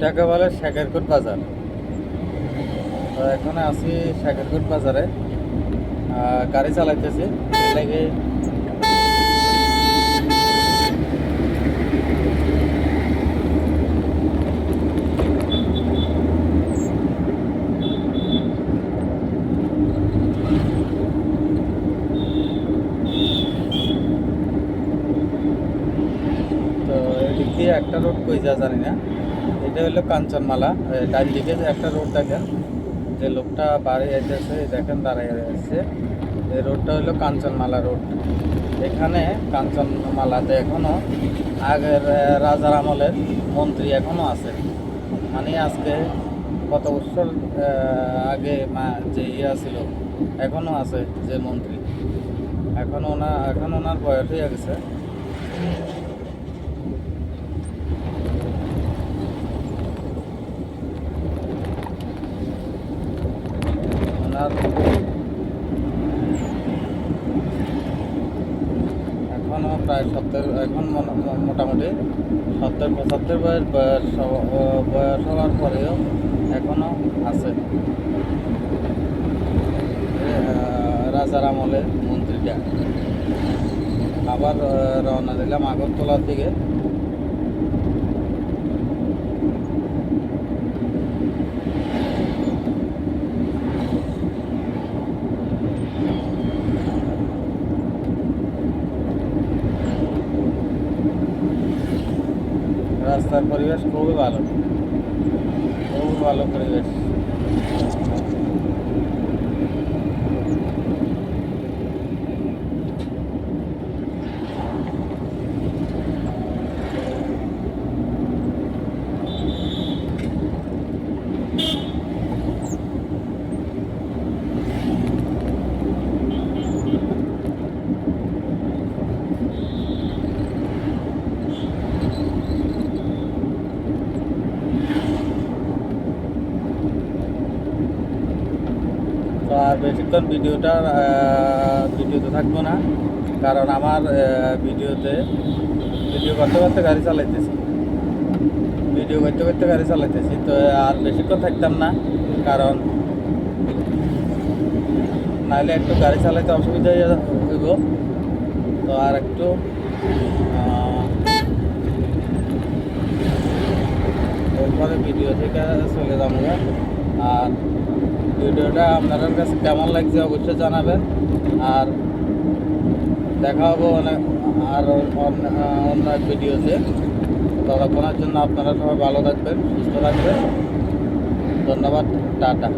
এটাকে বলে শেখেরকোট বাজার। তো এখন আছি শেখেরকোট বাজারে, গাড়ি চালাইতেছি লেগে। তো এদিক দিয়ে একটা রোড কই যা জানি না। এটা হলো কাঞ্চনমালা। ডান দিকে যে একটা রোড দেখেন, যে লোকটা বাড়ি যাইতেছে দেখেন দাঁড়াই আছে, এই রোডটা হলো কাঞ্চনমালা রোড। এখানে কাঞ্চনমালাতে এখনো আগের রাজার আমলের মন্ত্রী এখনো আছে। মানে আজকে কত বছর আগে যে ছিল এখনো আছে যে মন্ত্রী, এখন ওনার বয়স হয়ে গেছে। ওনার এখনও প্রায় 70, এখন মোটামুটি 70-75 বয়স হওয়ার পরেও এখনও আছে রাজার আমলে মন্ত্রীটা। আবার রওনা দিলাম আগরতলার দিকে। রাস্তার পরিবেশ খুবই ভালো, খুবই ভালো পরিবেশ। তো আর বেশিক্ষণ ভিডিওতে থাকবো না, কারণ আমার ভিডিও করতে করতে গাড়ি চালাইতেছি, তো আর বেশিক্ষণ থাকতাম না, কারণ নাহলে একটু গাড়ি চালাইতে অসুবিধা হইব। তো আর একটু এরপরে ভিডিও থেকে চলে যাবো। আর ভিডিওটা আপনাদের কাছে কেমন লাগছে অবশ্যই জানাবেন। আর দেখা হবো অন্য এক ভিডিওতে। ততক্ষণের জন্য আপনারা সবাই ভালো থাকবেন, সুস্থ থাকবেন। ধন্যবাদ, টাটা।